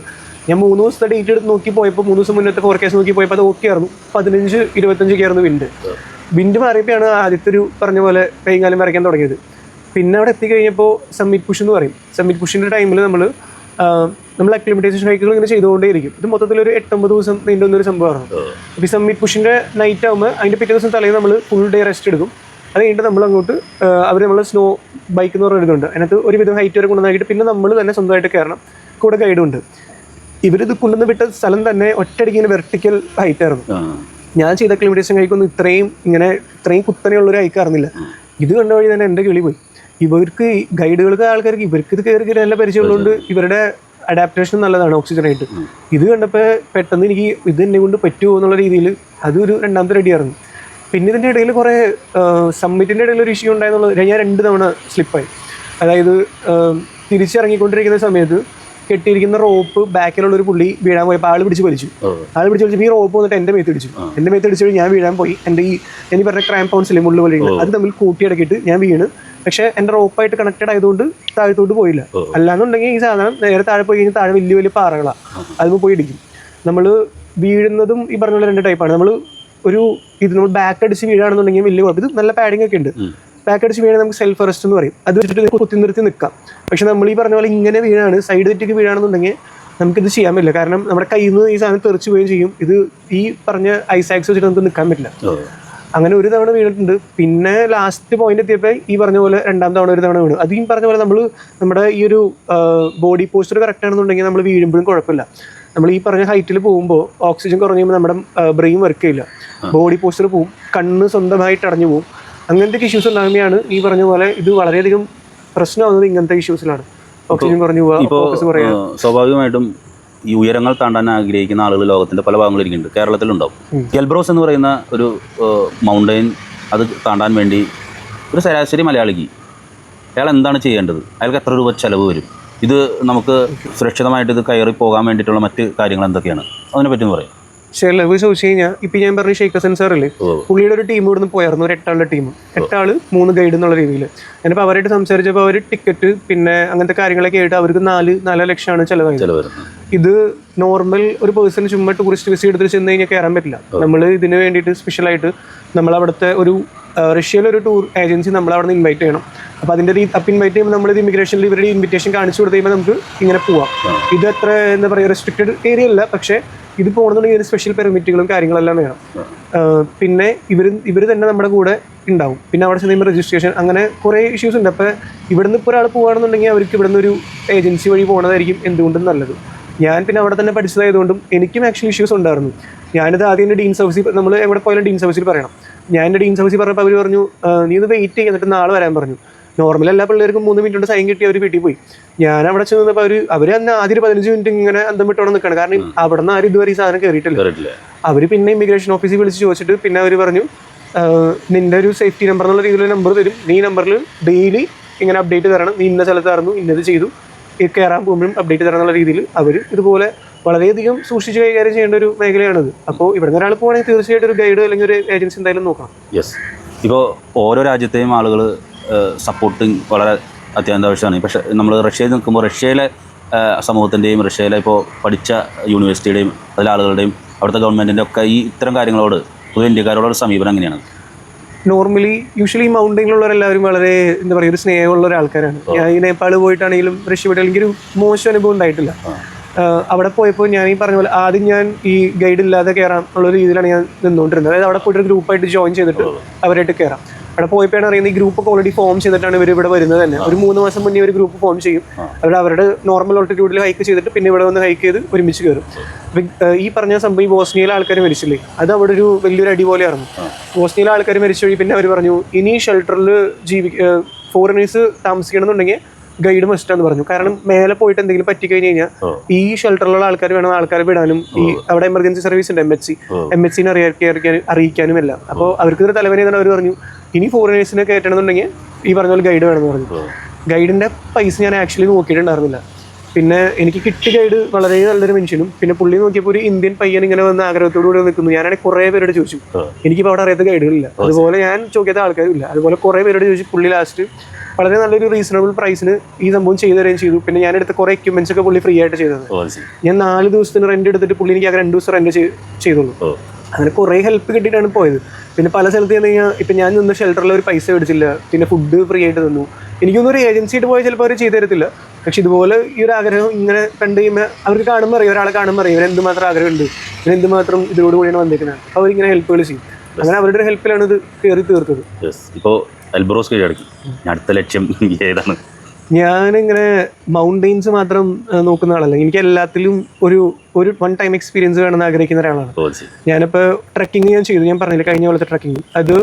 ഞാൻ 3 ദിവസത്തെ ഡേറ്റ് എടുത്ത് നോക്കി പോയപ്പോൾ 3 ദിവസം മുന്നത്തെ ഫോർകാസ്റ്റ് നോക്കി പോയപ്പോൾ അത് ഓക്കെ ആയിരുന്നു. 15-25 ആയിരുന്നു വിൻഡ് മാറിയപ്പോഴാണ് ആദ്യത്തെ ഒരു പറഞ്ഞ പോലെ കൈകാലം വരയ്ക്കാൻ തുടങ്ങിയത്. പിന്നെ അവിടെ എത്തിക്കഴിഞ്ഞപ്പോൾ സമ്മിറ്റ് പുഷ് എന്ന് പറയും. സമ്മിറ്റ് പുഷിൻ്റെ ടൈമിൽ നമ്മൾ അക്ലിമറ്റൈസേഷൻ ഹൈക്കുകൾ ഇങ്ങനെ ചെയ്തുകൊണ്ടേയിരിക്കും. ഇത് മൊത്തത്തിലൊരു 8-9 ദിവസം നീണ്ടുന്നൊരു സംഭവമാണ്. അപ്പോൾ ഈ സമ്മിറ്റ് പുഷിൻ്റെ നൈറ്റ് ആകുമ്പോൾ അതിൻ്റെ പിറ്റേ ദിവസം തലേന്ന് നമ്മൾ ഫുൾ ഡേ റെസ്റ്റ് എടുക്കും. അത് കഴിഞ്ഞിട്ട് നമ്മൾ അങ്ങോട്ട് നമ്മൾ സ്നോ ബൈക്ക് എന്ന് പറഞ്ഞ ഇതുണ്ട്, അതിനകത്ത് ഒരുവിധം ഹൈറ്റ് വരെ കൊണ്ടുവന്നാക്കിയിട്ട് പിന്നെ നമ്മൾ തന്നെ സ്വന്തമായിട്ട് കയറണം. കൂടെ ഗൈഡുണ്ട്. ഇവരിത് കൊണ്ടുവന്ന് വിട്ട സ്ഥലം തന്നെ ഒറ്റയടിക്ക് ഇങ്ങനെ വെർട്ടിക്കൽ ഹൈറ്റ് ആയിരുന്നു. ഞാൻ ചെയ്ത അക്ലിമറ്റൈസേഷൻ ഹൈക്കൊന്നും ഇത്രയും കുത്തനെയുള്ളൊരു ഹൈക്കായിരുന്നില്ല. ഇത് കണ്ട വഴി തന്നെ എൻ്റെ കിളി പോയി. ഇവർക്ക് ഗൈഡുകൾക്ക് ആൾക്കാർക്ക് ഇവർക്ക് ഇത് കയറി നല്ല പരിചയമുള്ളതുകൊണ്ട് ഇവരുടെ അഡാപ്റ്റേഷൻ നല്ലതാണ് ഓക്സിജനായിട്ട്. ഇത് കണ്ടപ്പോൾ പെട്ടെന്ന് എനിക്ക് ഇത് എന്നെ കൊണ്ട് പറ്റുമോ എന്നുള്ള രീതിയിൽ അതൊരു 2ാമത്തെ റെഡിയായിരുന്നു. പിന്നെ ഇതിൻ്റെ ഇടയിൽ കുറേ സമ്മിറ്റിൻ്റെ ഇടയിൽ ഒരു ഇഷ്യൂ ഉണ്ടായെന്നുള്ളത്, ഞാൻ 2 തവണ സ്ലിപ്പായി. അതായത് തിരിച്ചിറങ്ങിക്കൊണ്ടിരിക്കുന്ന സമയത്ത് കെട്ടിയിരിക്കുന്ന റോപ്പ് ബാക്കിലുള്ളൊരു പുള്ളി വീഴാൻ പോയപ്പോൾ ആൾ പിടിച്ച് വലിച്ചു. ഈ റോപ്പ് വന്നിട്ട് എൻ്റെ മേത്ത് ഇടിച്ചു. ഞാൻ വീഴാൻ പോയി. എൻ്റെ ഈ പറഞ്ഞ ക്രാം പൗൺസിലെ മുള്ളു പോലെ അത് തമ്മിൽ കൂട്ടിയിടക്കിയിട്ട് ഞാൻ വീണ്. പക്ഷേ എൻ്റെ റോപ്പായിട്ട് കണക്റ്റഡ് ആയതുകൊണ്ട് താഴത്തോട്ട് പോയില്ല. അല്ലാന്നുണ്ടെങ്കിൽ ഈ സാധനം നേരെ താഴെ പോയി കഴിഞ്ഞാൽ താഴെ വലിയ വലിയ പാറകളാണ്, അതിന് പോയി ഇടിക്കും. നമ്മൾ വീഴുന്നതും ഈ പറഞ്ഞ പോലെ 2 ടൈപ്പാണ്. നമ്മൾ ബാക്ക് അടിച്ച് വീഴാണെന്നുണ്ടെങ്കിൽ വലിയ കുഴപ്പം. ഇത് നല്ല പാഡിംഗ് ഒക്കെ ഉണ്ട്. ബാക്ക് അടിച്ച് വീഴാൻ നമുക്ക് സെൽഫ് അറസ്റ്റ് എന്ന് പറയും. അത് വെച്ചിട്ട് കുത്തി നിർത്തി നിൽക്കാം. പക്ഷെ നമ്മൾ ഈ പറഞ്ഞ പോലെ ഇങ്ങനെ വീഴാണ്, സൈഡ് തെറ്റിക്ക് വീഴാണെന്നുണ്ടെങ്കിൽ നമുക്കിത് ചെയ്യാൻ പറ്റില്ല. കാരണം നമ്മുടെ കയ്യിൽ നിന്ന് ഈ സാധനം തെറിച്ച് പോവുകയും ചെയ്യും. ഇത് ഈ പറഞ്ഞ ഐസാക്സ് വെച്ചിട്ട് നമുക്ക് നിൽക്കാൻ പറ്റില്ല. അങ്ങനെ ഒരു തവണ വീണിട്ടുണ്ട്. പിന്നെ ലാസ്റ്റ് പോയിന്റ് എത്തിയപ്പോൾ ഈ പറഞ്ഞ പോലെ 2ാം തവണ ഒരു തവണ വീണു. അത് ഈ പറഞ്ഞ പോലെ നമ്മുടെ ഈ ഒരു ബോഡി പോസ്റ്റർ കറക്റ്റ് ആണെന്നുണ്ടെങ്കിൽ നമ്മൾ വീഴുമ്പോഴും കുഴപ്പമില്ല. നമ്മൾ ഈ പറഞ്ഞ ഹൈറ്റിൽ പോകുമ്പോൾ ഓക്സിജൻ കുറഞ്ഞു കഴിയുമ്പോൾ നമ്മുടെ ബ്രെയിൻ വർക്ക് ചെയ്യില്ല, ബോഡി പോസ്റ്റർ പോവും, കണ്ണ് സ്വന്തമായിട്ട് അടഞ്ഞു പോവും. അങ്ങനത്തെ ഇഷ്യൂസ് ഉണ്ടാകുമ്പോഴാണ് ഈ പറഞ്ഞ പോലെ ഇത് വളരെയധികം പ്രശ്നമാകുന്നത് ഇങ്ങനത്തെ ഇഷ്യൂസിലാണ്. ഓക്സിജൻ കുറഞ്ഞു പോവുക, ഫോക്കസ് കുറയുക. സ്വാഭാവികമായിട്ടും ഈ ഉയരങ്ങൾ താണ്ടാൻ ആഗ്രഹിക്കുന്ന ആളുകൾ ലോകത്തിന്റെ പല ഭാഗങ്ങളിൽ ഇരിക്കുന്നുണ്ട്. കേരളത്തിലുണ്ടാവും. എൽബ്രോസ് എന്ന് പറയുന്ന ഒരു മൗണ്ടെയിൻ അത് താണ്ടാൻ വേണ്ടി ഒരു ശരാശരി മലയാളിക്ക് അയാൾ എന്താണ് ചെയ്യേണ്ടത്? അയാൾക്ക് എത്ര രൂപ ചിലവ് വരും? ഇത് നമുക്ക് സുരക്ഷിതമായിട്ട് ഇത് കയറി പോകാൻ വേണ്ടിയിട്ടുള്ള മറ്റ് കാര്യങ്ങൾ എന്തൊക്കെയാണ്, അതിനെപ്പറ്റി പറയാം. ചിലവ് ചോദിച്ചു കഴിഞ്ഞാൽ ഇപ്പം ഞാൻ പറഞ്ഞ ഷെയ്ഖ് ഹസൻ സാറല്ലേ, പുള്ളിയുടെ ഒരു ടീം ഇവിടുന്ന് പോയായിരുന്നു, ഒരു 8 ആളുടെ ടീം, 8 ആള് 3 ഗൈഡ് എന്നുള്ള രീതിയിൽ. ഞാനിപ്പോൾ അവരായിട്ട് സംസാരിച്ചപ്പോൾ അവർ ടിക്കറ്റ് പിന്നെ അങ്ങനത്തെ കാര്യങ്ങളൊക്കെ ആയിട്ട് അവർക്ക് 4 ലക്ഷമാണ് ചിലവായത്. ഇത് നോർമൽ ഒരു പേഴ്സൺ ചുമ്മാ ടൂറിസ്റ്റ് വിസ എടുത്തിട്ട് ചെന്ന് കഴിഞ്ഞാൽ കയറാൻ പറ്റില്ല. നമ്മൾ ഇതിന് വേണ്ടിയിട്ട് സ്പെഷ്യലായിട്ട് നമ്മൾ അവിടുത്തെ ഒരു റഷ്യയിലൊരു ടൂർ ഏജൻസി നമ്മൾ അവിടെ നിന്ന് ഇൻവൈറ്റ് ചെയ്യണം. അപ്പോൾ അതിൻ്റെ ഇൻവൈറ്റ് ചെയ്യുമ്പോൾ നമ്മളിത് ഇമിഗ്രേഷനിൽ ഇവരുടെ ഇൻവിറ്റേഷൻ കാണിച്ചു കൊടുത്തു കഴിയുമ്പോൾ നമുക്ക് ഇങ്ങനെ പോവാം. ഇത് അത്ര എന്താ പറയുക റെസ്ട്രിക്റ്റഡ് ഏരിയ അല്ല, പക്ഷേ ഇത് പോകണമെന്നുണ്ടെങ്കിൽ ഒരു സ്പെഷ്യൽ പെർമിറ്റുകളും കാര്യങ്ങളെല്ലാം വേണം. പിന്നെ ഇവർ തന്നെ നമ്മുടെ കൂടെ ഉണ്ടാവും. പിന്നെ അവിടെ ചെന്ന് രജിസ്ട്രേഷൻ അങ്ങനെ കുറേ ഇഷ്യൂസ് ഉണ്ട്. അപ്പോൾ ഇവിടുന്ന് ഇപ്പോൾ ഒരാൾ പോകുകയാണെന്നുണ്ടെങ്കിൽ അവർക്ക് ഇവിടുന്ന് ഒരു ഏജൻസി വഴി പോകുന്നതായിരിക്കും എന്തുകൊണ്ടും നല്ലത്. ഞാൻ പിന്നെ അവിടെ തന്നെ പഠിച്ചതായതുകൊണ്ടും എനിക്കും ആക്ച്വലി ഇഷ്യൂസ് ഉണ്ടായിരുന്നു. ഞാനിത് ആദ്യം എൻ്റെ ഡീൻ സർവീസിൽ, നമ്മൾ എവിടെ പോയാലും ഡീൻ സർവീസിൽ പറയണം. ഞാൻ എൻ്റെ ഡീൻ സർവീസിൽ പറഞ്ഞപ്പോൾ അവർ പറഞ്ഞു നീ ഇത് വെയിറ്റ് ചെയ്തിട്ട് നാളെ വരാൻ പറഞ്ഞു. നോർമൽ എല്ലാ പിള്ളേർക്കും 3 മിനിറ്റ് കൊണ്ട് സൈൻ കിട്ടി അവർ വീട്ടിൽ പോയി. ഞാൻ അവിടെ ചെന്നപ്പോൾ അവർ അന്ന് ആദ്യം 15 മിനിറ്റ് ഇങ്ങനെ അന്തം വിട്ടോടെ നിൽക്കണം. കാരണം അവിടെ നിന്ന് ആരും ഇതുവരെ ഈ സാധനം കയറിയിട്ടില്ല. അവർ പിന്നെ ഇമിഗ്രേഷൻ ഓഫീസിൽ വിളിച്ച് ചോദിച്ചിട്ട് പിന്നെ അവർ പറഞ്ഞു നിൻ്റെ ഒരു സേഫ്റ്റി നമ്പർ എന്നുള്ള രീതിയിൽ നമ്പർ തരും, നീ നമ്പറിൽ ഡെയിലി ഇങ്ങനെ അപ്ഡേറ്റ് തരണം, നീ ഇന്ന സ്ഥലത്തായിരുന്നു, ഇന്നത് ചെയ്തു, കയറാൻ പോകുമ്പോഴും അപ്ഡേറ്റ് തരണം എന്നുള്ള രീതിയിൽ അവർ ഇതുപോലെ വളരെയധികം സൂക്ഷിച്ച് കൈകാര്യം ചെയ്യേണ്ട ഒരു മേഖലയാണിത്. അപ്പോൾ ഇവിടെ നിന്ന് ഒരാൾ പോകുകയാണെങ്കിൽ തീർച്ചയായിട്ടും ഒരു ഗൈഡ് അല്ലെങ്കിൽ ഒരു ഏജൻസി എന്തായാലും നോക്കണം. യെസ്, ഇപ്പോൾ ഓരോ രാജ്യത്തെയും ആളുകൾ സപ്പോർട്ടിങ് വളരെ അത്യാവശ്യമാണ്. പക്ഷേ നമ്മൾ റഷ്യയിൽ നിൽക്കുമ്പോൾ റഷ്യയിലെ സമൂഹത്തിൻ്റെയും റഷ്യയിലെ ഇപ്പോൾ പഠിച്ച യൂണിവേഴ്സിറ്റിയുടെയും അതിലെ ആളുകളുടെയും അവിടുത്തെ ഗവൺമെൻറ്റിൻ്റെ ഒക്കെ ഈ ഇത്തരം കാര്യങ്ങളോട് പൊതു ഇന്ത്യക്കാരോടൊരു സമീപനം എങ്ങനെയാണ്? നോർമലി യൂഷ്വലി മൗണ്ടൈനിലുള്ളവരെല്ലാവരും വളരെ എന്താ പറയുക ഒരു സ്നേഹമുള്ള ഒരാൾക്കാരാണ്. ഞാൻ ഈ നേപ്പാൾ പോയിട്ടാണെങ്കിലും റഷ്യ പോയിട്ട് എനിക്കൊരു മോശം അനുഭവം ഉണ്ടായിട്ടില്ല. അവിടെ പോയപ്പോൾ ഞാൻ ഈ പറഞ്ഞ പോലെ ആദ്യം ഞാൻ ഈ ഗൈഡ് ഇല്ലാതെ കയറാം ഉള്ള രീതിയിലാണ് ഞാൻ നിന്നുകൊണ്ടിരുന്നത്. അതായത് അവിടെ പോയിട്ട് ഒരു ഗ്രൂപ്പായിട്ട് ജോയിൻ ചെയ്തിട്ട് അവരായിട്ട് കയറാം. അവിടെ പോയപ്പോഴാണ് അറിയുന്നത് ഈ ഗ്രൂപ്പൊക്കെ ഓൾറെഡി ഫോം ചെയ്തിട്ടാണ് ഇവർ ഇവിടെ വരുന്നത് തന്നെ. ഒരു 3 മാസം മുന്നേ ഒരു ഗ്രൂപ്പ് ഫോം ചെയ്യും. അവരുടെ നോർമൽ ഓൾട്ടിറ്റ്യൂഡിൽ ഹൈക്ക് ചെയ്തിട്ട് പിന്നെ ഇവിടെ വന്ന് ഹൈക്ക് ചെയ്ത് ഒരുമിച്ച് കയറും. ഈ പറഞ്ഞ സംഭവം ഈ ബോസ്നിയയിലെ ആൾക്കാർ മരിച്ചില്ലേ, അത് അവിടെ ഒരു വലിയൊരു അടി പോലെയായിരുന്നു. ബോസ്നിയയിലെ ആൾക്കാർ മരിച്ചു വഴി പിന്നെ അവർ പറഞ്ഞു ഇനി ഷെൽട്ടറിൽ ഫോറിനേഴ്സ് താമസിക്കണമെന്നുണ്ടെങ്കിൽ ഗൈഡ് മസ്റ്റാന്ന് പറഞ്ഞു. കാരണം മേലെ പോയിട്ട് എന്തെങ്കിലും പറ്റിക്കഴിഞ്ഞ് കഴിഞ്ഞാൽ ഈ ഷെൽട്ടറിലുള്ള ആൾക്കാർ വേണം ആൾക്കാരെ വിടാനും ഈ അവിടെ എമർജൻസി സർവീസ് ഉണ്ട് MHC അറിയിക്കാനും എല്ലാം. അപ്പോൾ അവർക്ക് ഒരു തലവേദന അവർ പറഞ്ഞു ഇനി ഫോറിനേഴ്സിനെ കയറ്റണമെന്നുണ്ടെങ്കിൽ ഈ പറഞ്ഞ പോലെ ഗൈഡ് വേണമെന്ന് പറഞ്ഞു. ഗൈഡിൻ്റെ പൈസ ഞാൻ ആക്ച്വലി നോക്കിയിട്ടുണ്ടായിരുന്നില്ല. പിന്നെ എനിക്ക് കിട്ടിയ ഗൈഡ് വളരെ നല്ലൊരു മനുഷ്യനും, പിന്നെ പുള്ളി നോക്കിയപ്പോൾ ഒരു ഇന്ത്യൻ പയ്യൻ ഇങ്ങനെ വന്ന് ആഗ്രഹത്തോടുകൂടി നിൽക്കുന്നു. ഞാനാണെങ്കിൽ കുറേ പേരോട് ചോദിച്ചു, എനിക്കിപ്പോൾ അവിടെ അറിയാത്ത ഗൈഡുകളില്ല, അതുപോലെ ഞാൻ ചോദിക്കാത്ത ആൾക്കാരും ഇല്ല. അതുപോലെ കുറേ പേരോട് ചോദിച്ചു. പുള്ളി ലാസ്റ്റ് വളരെ നല്ലൊരു റീസണബിൾ പ്രൈസിന് ഈ സംഭവം ചെയ്തു തരുകയും ചെയ്തു. പിന്നെ ഞാൻ എടുത്ത കുറേ എക്യുപ്മെന്റ്സ് ഒക്കെ പുള്ളി ഫ്രീ ആയിട്ട് ചെയ്തത്. ഞാൻ 4 ദിവസത്തിന് റെന്റ് എടുത്തിട്ട് പുള്ളി എനിക്ക് 2 ദിവസം റെന്റ് ചെയ്തുള്ളൂ. അങ്ങനെ കുറേ ഹെൽപ്പ് കിട്ടിയിട്ടാണ് പോയത്. പിന്നെ പല സ്ഥലത്ത് ചെന്ന് കഴിഞ്ഞാൽ ഇപ്പം ഞാൻ നിന്ന് ഷെൽട്ടറിൽ ഒരു പൈസ മേടിച്ചില്ല, പിന്നെ ഫുഡ് ഫ്രീ ആയിട്ട് തന്നു. എനിക്കൊന്നും ഒരു ഏജൻസിയായിട്ട് പോയാൽ ചിലപ്പോൾ അവർ ചെയ്തു തരത്തില്ല. പക്ഷെ ഇതുപോലെ ഈ ഒരു ആഗ്രഹം ഇങ്ങനെ കണ്ടു കഴിയുമ്പോൾ അവർക്ക് കാണുമ്പോൾ അറിയാം, ഒരാളെ കാണുമ്പോൾ അറിയാം ഇവർ എന്തുമാത്രം ആഗ്രഹമുണ്ട്, ഇവർ എന്തുമാത്രം ഇതിനോടുകൂടിയാണ് വന്നിരിക്കുന്നത്. അപ്പോൾ അവരിങ്ങനെ ഹെൽപ്പുകൾ ചെയ്യും. അങ്ങനെ അവരുടെ ഒരു ഹെൽപ്പിലാണ് ഇത് കയറി തീർത്തത്. ഇപ്പോൾ എൽബ്രോസ് കീഴടക്കി, അടുത്ത ലക്ഷ്യം ഏതാണ്? ഞാനിങ്ങനെ മൗണ്ടെയിൻസ് മാത്രം നോക്കുന്ന ആളല്ല. എനിക്ക് എല്ലാത്തിലും ഒരു 1 ടൈം എക്സ്പീരിയൻസ് വേണമെന്ന് ആഗ്രഹിക്കുന്ന ഒരാളാണ്. ഞാനിപ്പോൾ ട്രക്കിങ് ഞാൻ ചെയ്തു, ഞാൻ പറഞ്ഞില്ല കഴിഞ്ഞ കൊല്ലത്തെ ട്രക്കിങ്, അത്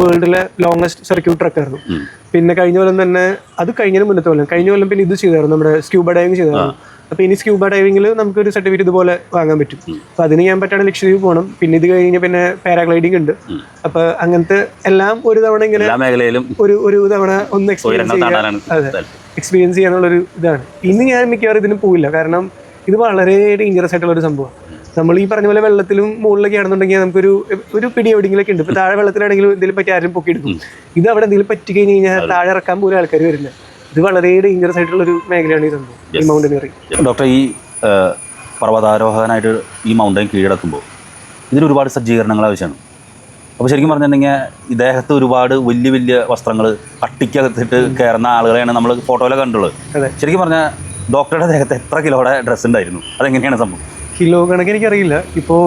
വേൾഡിലെ ലോങ്ങസ്റ്റ് സർക്യൂട്ട് ട്രക്കായിരുന്നു. പിന്നെ കഴിഞ്ഞ കൊല്ലം തന്നെ അത് കഴിഞ്ഞതിന് മുന്നത്തെ കൊല്ലം പിന്നെ ഇത് ചെയ്തായിരുന്നു, നമ്മുടെ സ്ക്യൂബ ഡൈവിങ് ചെയ്തായിരുന്നു. അപ്പോൾ ഇനി സ്ക്യൂബ ഡൈവിങ്ങിൽ നമുക്കൊരു സർട്ടിഫിക്കറ്റ് ഇതുപോലെ വാങ്ങാൻ പറ്റും. അപ്പോൾ അതിന് ഞാൻ പറ്റാണ് ലക്ഷദ്വീപ് പോകണം. പിന്നെ ഇത് കഴിഞ്ഞ് പിന്നെ പാരാഗ്ലൈഡിങ് ഉണ്ട്. അപ്പോൾ അങ്ങനത്തെ എല്ലാം ഒരു തവണ ഇങ്ങനെ ഒരു തവണ ഒന്ന് എക്സ്പീരിയൻസ് ചെയ്യാനുള്ളൊരു ഇതാണ്. ഇനി ഞാൻ മിക്കവാറും ഇതിന് പോവില്ല, കാരണം ഇത് വളരെ ഡേഞ്ചറസ് ആയിട്ടുള്ളൊരു സംഭവമാണ്. നമ്മൾ ഈ പറഞ്ഞ പോലെ വെള്ളത്തിലും മുകളിലൊക്കെ ആണെന്നുണ്ടെങ്കിൽ നമുക്കൊരു പിടി എവിടെയെങ്കിലൊക്കെ ഉണ്ട്. ഇപ്പോൾ താഴെ വെള്ളത്തിലാണെങ്കിലും എന്തെങ്കിലും പറ്റി ആരും പൊക്കിയെടുക്കും. ഇത് അവിടെ എന്തെങ്കിലും പറ്റി കഴിഞ്ഞ് കഴിഞ്ഞാൽ താഴെ ഇറക്കാൻ പോലും ആൾക്കാർ വരില്ല. ഇത് വളരെ ഡേഞ്ചറസ് ആയിട്ടുള്ളൊരു മേഖലയാണ് ഈ സംഭവം, ഈ മൗണ്ടനറിങ്. ഡോക്ടർ, ഈ പർവ്വതാരോഹകനായിട്ട് ഈ മൗണ്ടൻ കീഴടക്കുമ്പോൾ ഇതിന് ഒരുപാട് സജ്ജീകരണങ്ങൾ ആവശ്യമാണ്. അപ്പോൾ ശരിക്കും പറഞ്ഞിട്ടുണ്ടെങ്കിൽ ഇദ്ദേഹത്തെ ഒരുപാട് വലിയ വലിയ വസ്ത്രങ്ങൾ കട്ടിക്കകത്തിട്ട് കയറുന്ന ആളുകളെയാണ് നമ്മൾ ഫോട്ടോയിലൊക്കെ കണ്ടുള്ളത്. ശരിക്കും പറഞ്ഞാൽ ഡോക്ടറുടെ ദേഹത്ത് എത്ര കിലോയുടെ ഡ്രസ്സ് ഉണ്ടായിരുന്നു? അതെങ്ങനെയാണ് സംഭവം? കിലോ കണക്ക് എനിക്കറിയില്ല. ഇപ്പോൾ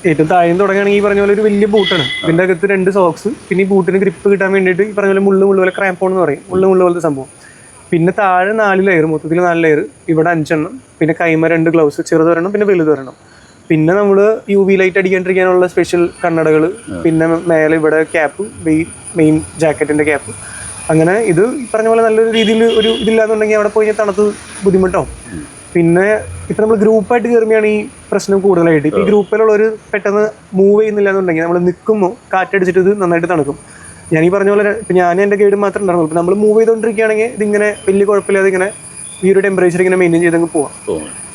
ഏറ്റവും താഴ്ന്ന് തുടങ്ങുകയാണെങ്കിൽ ഈ പറഞ്ഞ പോലെ ഒരു വലിയ ബൂട്ടാണ്. ഇതിൻ്റെ അകത്ത് 2 സോക്സ്, പിന്നെ ഈ ബൂട്ടിന് ഗ്രിപ്പ് കിട്ടാൻ വേണ്ടിയിട്ട് ഈ പറഞ്ഞ പോലെ മുള്ളു പോലെ ക്രാമ്പോൺ എന്ന് പറയും, മുള്ളു പോലത്തെ സംഭവം. പിന്നെ താഴെ 4 ലെയർ, മൊത്തത്തിൽ 4 ലെയർ. ഇവിടെ 5 എണ്ണം, പിന്നെ കൈമ 2 ഗ്ലൗസ്, ചെറുതൊരെണ്ണം പിന്നെ വലുതൊരെണ്ണം. പിന്നെ നമ്മൾ UV ലൈറ്റ് അടിക്കാണ്ടിരിക്കാനുള്ള സ്പെഷ്യൽ കണ്ണടകൾ, പിന്നെ മേലെ ഇവിടെ ക്യാപ്പ്, മെയിൻ ജാക്കറ്റിൻ്റെ ക്യാപ്പ്, അങ്ങനെ ഇത് ഈ പറഞ്ഞ പോലെ നല്ലൊരു രീതിയിൽ ഒരു ഇതില്ലാന്നുണ്ടെങ്കിൽ അവിടെ പോയി തണുത്ത് ബുദ്ധിമുട്ടാവും. പിന്നെ ഇപ്പം നമ്മൾ ഗ്രൂപ്പായിട്ട് കയറുമ്പോഴാണ് ഈ പ്രശ്നം കൂടുതലായിട്ട്. ഇപ്പം ഈ ഗ്രൂപ്പിലുള്ളവർ പെട്ടെന്ന് മൂവ് ചെയ്യുന്നില്ല എന്നുണ്ടെങ്കിൽ നമ്മൾ നിൽക്കുമ്പോൾ കാറ്റടിച്ചിട്ട് ഇത് നന്നായിട്ട് തണുക്കും. ഞാൻ ഈ പറഞ്ഞ പോലെ ഇപ്പം ഞാൻ എൻ്റെ ഗൈഡ് മാത്രം ഉണ്ടായിരുന്നു. ഇപ്പം നമ്മൾ മൂവ് ചെയ്തുകൊണ്ടിരിക്കുകയാണെങ്കിൽ ഇതിങ്ങനെ വലിയ കുഴപ്പമില്ലാതെ ഇങ്ങനെ ഈ ഒരു ടെമ്പറേച്ചർ ഇങ്ങനെ മെയിൻറ്റെയിൻ ചെയ്തങ്ങ് പോവാം.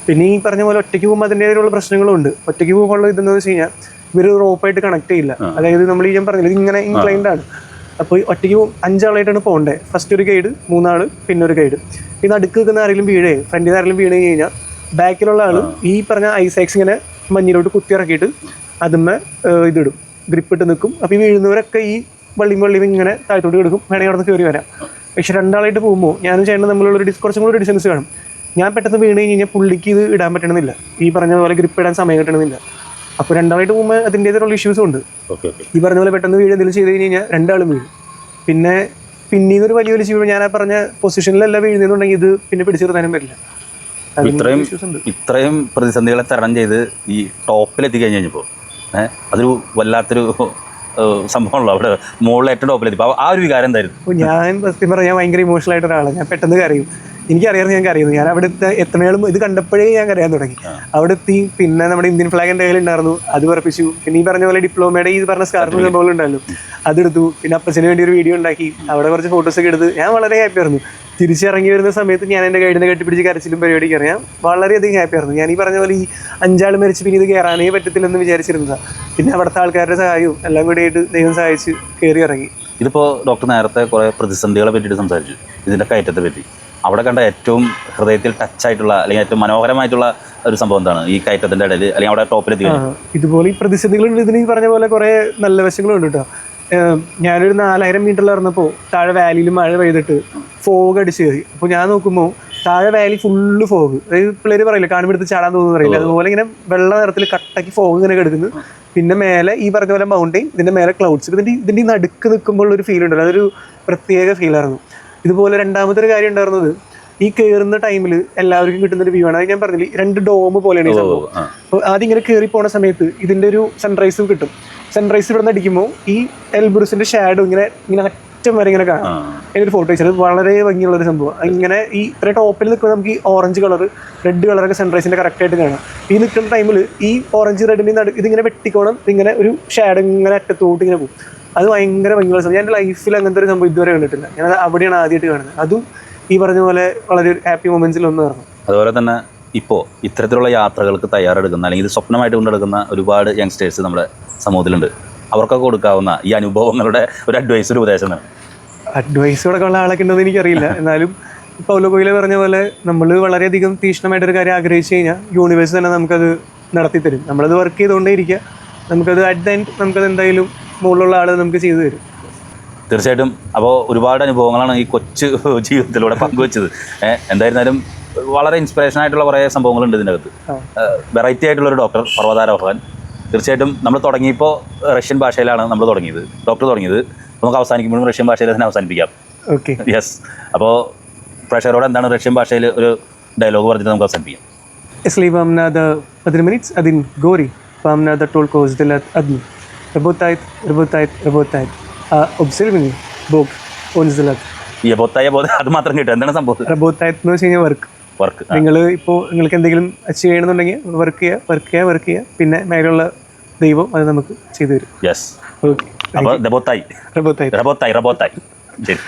പിന്നെ ഈ പറഞ്ഞ പോലെ ഒറ്റയ്ക്ക് പോകുമ്പോൾ അതിൻ്റെതായുള്ള പ്രശ്നങ്ങളുണ്ട്. ഒറ്റയ്ക്ക് പോകുമ്പോൾ ഇതെന്ന് വെച്ച് കഴിഞ്ഞാൽ ഇവർ റോപ്പായിട്ട് കണക്ട് ചെയ്യില്ല. അതായത് നമ്മൾ ഞാൻ പറഞ്ഞില്ല ഇതിങ്ങനെ ഇൻക്ലൈൻഡ് ആണ്. അപ്പോൾ ഒറ്റയ്ക്ക് 5 ആളായിട്ടാണ് പോകേണ്ടത്. ഫസ്റ്റ് ഒരു ഗൈഡ്, 3 ആൾ, പിന്നെ ഒരു ഗൈഡ്. പിന്നെ അടുക്ക് നിൽക്കുന്ന ആരെങ്കിലും വീഴേ ഫ്രണ്ടിൽ ആരെങ്കിലും വീണ് കഴിഞ്ഞാൽ ബാക്കിലുള്ള ആൾ ഈ പറഞ്ഞ ഐസാക്സ് ഇങ്ങനെ മഞ്ഞിലോട്ട് കുത്തി ഇറക്കിയിട്ട് അതുമ്മേ ഇതിടും, ഗ്രിപ്പിട്ട് നിൽക്കും. അപ്പോൾ ഈ വീഴുന്നവരൊക്കെ ഈ വള്ളിയും ഇങ്ങനെ താഴത്തോട്ട് കിടക്കും. വേണമെങ്കിൽ അവിടെ നിന്ന് കയറി വരാം. പക്ഷെ 2 ആളായിട്ട് പോകുമ്പോൾ ഞാനും ചേട്ടൻ തമ്മിലുള്ള കുറച്ചും കൂടി ഡിസ്റ്റൻസ് കാണും. ഞാൻ പെട്ടെന്ന് വീണ് കഴിഞ്ഞാൽ പുള്ളിക്ക് ഇത് ഇടാൻ പറ്റണമെന്നില്ല, ഈ പറഞ്ഞ പോലെ ഗ്രിപ്പ് ഇടാൻ സമയം കിട്ടണമെന്നില്ല. അപ്പോൾ 2 ആളായിട്ട് പോകുമ്പോൾ അതിൻ്റേതായിട്ടുള്ള ഇഷ്യൂസും ഉണ്ട്. ഈ പറഞ്ഞ പോലെ പെട്ടെന്ന് വീട് എന്തെങ്കിലും ചെയ്ത് കഴിഞ്ഞ് കഴിഞ്ഞാൽ 2 ആളും വീഴും. പിന്നീട് ഒരു വലിയ വീഴുമ്പോൾ ഞാൻ ആ പറഞ്ഞ പൊസിഷനിലല്ല വീഴുന്നുണ്ടെങ്കിൽ ഇത് പിന്നെ പിടിച്ചു നിർത്താനും പറ്റില്ല. ഇത്രയും പ്രതിസന്ധികളെ തരണം ചെയ്ത് ഈ ടോപ്പിലെത്തി കഴിഞ്ഞപ്പോൾ അതൊരു വല്ലാത്തൊരു സംഭവമുള്ളൂ. അവിടെ മുകളിൽ ഏറ്റവും ടോപ്പിലെത്തി. അപ്പോൾ ആ ഒരു വികാരം എന്തായിരുന്നു? ഞാൻ സത്യം പറഞ്ഞാൽ ഞാൻ ഭയങ്കര ഇമോഷണൽ ആയിട്ട് ഒരാളാണ്. ഞാൻ പെട്ടെന്ന് കരയും. എനിക്കറിയാമായിരുന്നു ഞാൻ കരയുന്നു. ഞാൻ അവിടെ എത്തണേളും ഇത് കണ്ടപ്പോഴേ ഞാൻ കരയാൻ തുടങ്ങി. അവിടെ എത്തി. പിന്നെ നമ്മുടെ ഇന്ത്യൻ ഫ്ലാഗ് എൻ്റെ കയ്യിലുണ്ടായിരുന്നു, അത് പറപ്പിച്ചു. പിന്നെ ഈ പറഞ്ഞ പോലെ ഡിപ്ലോമയുടെ ഈ പറഞ്ഞ സ്കാർഫ് സംഭവങ്ങൾ ഉണ്ടല്ലോ, അതെടുത്തു. പിന്നെ അപ്പച്ചന് വേണ്ടി ഒരു വീഡിയോ ഉണ്ടാക്കി, അവിടെ കുറച്ച് ഫോട്ടോസൊക്കെ എടുത്ത് ഞാൻ വളരെ ഹാപ്പി ആയിരുന്നു. തിരിച്ചിറങ്ങി വരുന്ന സമയത്ത് ഞാൻ എൻ്റെ ഗൈഡിനെ കെട്ടിപ്പിടിച്ച് കരച്ചിലും പരിപാടി കയറി. ഞാൻ വളരെയധികം ഹാപ്പി ആയിരുന്നു. ഞാൻ ഈ പറഞ്ഞ പോലെ ഈ 5 ആൾ മരിച്ച് പിന്നെ ഇത് കയറാനേ പറ്റത്തില്ലെന്ന് വിചാരിച്ചിരുന്നതാണ്. പിന്നെ അവിടുത്തെ ആൾക്കാരുടെ സഹായവും എല്ലാം കൂടി ആയിട്ട് ദൈവം സഹായിച്ച് കയറി ഇറങ്ങി. ഇതിപ്പോൾ ഡോക്ടർ നേരത്തെ കുറേ പ്രതിസന്ധികളെ പറ്റിയിട്ട് സംസാരിച്ചു, ഇതിൻ്റെ കയറ്റത്തെ പറ്റി. അവിടെ കണ്ട ഏറ്റവും ഹൃദയത്തിൽ ടച്ചായിട്ടുള്ള അല്ലെങ്കിൽ ഏറ്റവും മനോഹരമായിട്ടുള്ള ഒരു സംഭവം എന്താണ് ഈ കയറ്റത്തിൻ്റെ ഇടയിൽ അല്ലെങ്കിൽ അവിടെ ടോപ്പിലെത്തി? ഇതുപോലെ ഈ പ്രതിസന്ധികളുണ്ട്. ഇതിന് ഈ പറഞ്ഞ പോലെ കുറേ നല്ല വശങ്ങളുണ്ട് കേട്ടോ. ഞാനൊരു 4000 മീറ്ററിൽ ഇറങ്ങപ്പോൾ താഴെ വാലിയിൽ മഴ പെയ്തിട്ട് ഫോഗ് അടിച്ച് കയറി. അപ്പോൾ ഞാൻ നോക്കുമ്പോൾ താഴെ വാലി ഫുള്ള് ഫോഗ്. അതായത് പിള്ളേർ പറയില്ല കാണുമ്പോഴത്ത് ചാടാൻ തോന്നുന്നു പറയില്ല, അതുപോലെ ഇങ്ങനെ വെള്ള നിറത്തിൽ കട്ടയ്ക്ക് ഫോഗ് ഇങ്ങനെ കിടക്കുന്നു. പിന്നെ മേലെ ഈ പറഞ്ഞ പോലെ മൗണ്ടെയിൻ, ഇതിൻ്റെ മേലെ ക്ലൗഡ്സ്. ഇതിൻ്റെ നടുക്ക് നിൽക്കുമ്പോൾ ഒരു ഫീൽ ഉണ്ടല്ലോ, അതൊരു പ്രത്യേക ഫീലായിരുന്നു. ഇതുപോലെ രണ്ടാമത്തെ ഒരു കാര്യം ഉണ്ടായിരുന്നത്, ഈ കയറുന്ന ടൈമിൽ എല്ലാവർക്കും കിട്ടുന്നൊരു വ്യൂ ആണ്. അത് ഞാൻ പറഞ്ഞില്ല, 2 ഡോം പോലെയാണ് ഈ സംഭവം. അപ്പോൾ ആദ്യം ഇങ്ങനെ കയറി പോണ സമയത്ത് ഇതിൻ്റെ ഒരു സൺറൈസും കിട്ടും. സൺറൈസ് ഇവിടെ നിന്ന് അടിക്കുമ്പോൾ ഈ എൽബ്രൂസിൻ്റെ ഷാഡോ ഇങ്ങനെ അറ്റം വരെ ഇങ്ങനെ കാണാം. അതിനൊരു ഫോട്ടോ വെച്ചത് വളരെ ഭംഗിയുള്ളൊരു സംഭവം. ഇങ്ങനെ ഈ ഇത്ര ടോപ്പിൽ നിൽക്കുമ്പോൾ നമുക്ക് ഈ ഓറഞ്ച് കളർ, റെഡ് കളറൊക്കെ സൺറൈസിൻ്റെ കറക്റ്റായിട്ട് കാണാം. ഈ നിൽക്കുന്ന ടൈമിൽ ഈ ഓറഞ്ച് റെഡിൻ്റെ ഇതിങ്ങനെ വെട്ടിക്കോണം, ഇതിങ്ങനെ ഒരു ഷാഡോ ഇങ്ങനെ അറ്റത്തോട്ട് ഇങ്ങനെ പോകും. അത് ഭയങ്കര ഭംഗിയുള്ള സംഭവം. ഞാൻ എൻ്റെ ലൈഫിൽ അങ്ങനത്തെ ഒരു സംഭവം ഇതുവരെ കണ്ടിട്ടില്ല. ഞാനത് അവിടെയാണ് ആദ്യമായിട്ട് കാണുന്നത്. അതും ഈ പറഞ്ഞ പോലെ വളരെ ഹാപ്പി മൊമെന്റ്സിൽ ഒന്നായിരുന്നു. അതുപോലെ തന്നെ ഇപ്പോൾ ഇത്തരത്തിലുള്ള യാത്രകൾക്ക് തയ്യാറെടുക്കുന്ന അല്ലെങ്കിൽ ഇത് സ്വപ്നമായിട്ട് കൊണ്ടെടുക്കുന്ന ഒരുപാട് യങ്സ്റ്റേഴ്സ് നമ്മുടെ സമൂഹത്തിലുണ്ട്. അവർക്കൊക്കെ കൊടുക്കാവുന്ന ഈ അനുഭവങ്ങളുടെ ഒരു അഡ്വൈസ്, ഒരു ഉപദേശം? അഡ്വൈസ് കൊടുക്കാൻ ഉള്ള ആളൊക്കെ ഉണ്ടെന്ന് എനിക്കറിയില്ല. എന്നാലും പൗലോ കൊയ്ലോ പറഞ്ഞ പോലെ നമ്മൾ വളരെയധികം തീക്ഷ്ണമായിട്ടൊരു കാര്യം ആഗ്രഹിച്ചു കഴിഞ്ഞാൽ യൂണിവേഴ്സ് തന്നെ നമുക്കത് നടത്തിത്തരും. നമ്മളത് വർക്ക് ചെയ്തുകൊണ്ടേ ഇരിക്കുക. നമുക്കത് അറ്റ് ദ എൻഡ് നമുക്കത് എന്തായാലും മുകളിലുള്ള ആൾ നമുക്ക് ചെയ്തു തരും. തീർച്ചയായിട്ടും. അപ്പോൾ ഒരുപാട് അനുഭവങ്ങളാണ് ഈ കൊച്ചു ജീവിതത്തിലൂടെ പങ്കുവെച്ചത്. എന്തായിരുന്നാലും വളരെ ഇൻസ്പിറേഷൻ ആയിട്ടുള്ള കുറേ സംഭവങ്ങളുണ്ട് ഇതിൻ്റെ അകത്ത്. വെറൈറ്റി ആയിട്ടുള്ളൊരു ഡോക്ടർ, പർവ്വതാരോഹകൻ. തീർച്ചയായിട്ടും നമ്മൾ തുടങ്ങിയപ്പോൾ റഷ്യൻ ഭാഷയിലാണ് നമ്മൾ തുടങ്ങിയത്, ഡോക്ടർ തുടങ്ങിയത്. നമുക്ക് അവസാനിക്കുമ്പോഴും റഷ്യൻ ഭാഷയിൽ തന്നെ അവസാനിപ്പിക്കാം. Okay, yes. അപ്പോൾ പ്രേക്ഷകരോട് എന്താണ് റഷ്യൻ ഭാഷയിൽ ഒരു ഡയലോഗ് പറഞ്ഞിട്ട് നമുക്ക് അവസാനിപ്പിക്കാം? Если вам надо подремнить один горе, вам надо только сделать одно. Работает. А observing Бог, он сделает. അത് മാത്രം കിട്ടും. എന്താണ് സംഭവം? Работает എന്ന് വെച്ച് കഴിഞ്ഞാൽ വർക്ക്. നിങ്ങൾ ഇപ്പോൾ നിങ്ങൾക്ക് എന്തെങ്കിലും അച്ചീവ് ചെയ്യണമെന്നുണ്ടെങ്കിൽ വർക്ക് ചെയ്യുക. പിന്നെ മേലുള്ള ദൈവം അത് നമുക്ക് ചെയ്തു തരും. യെസ്. ഓക്കെ. അപ്പോൾ റബോത്തായി. ശരി.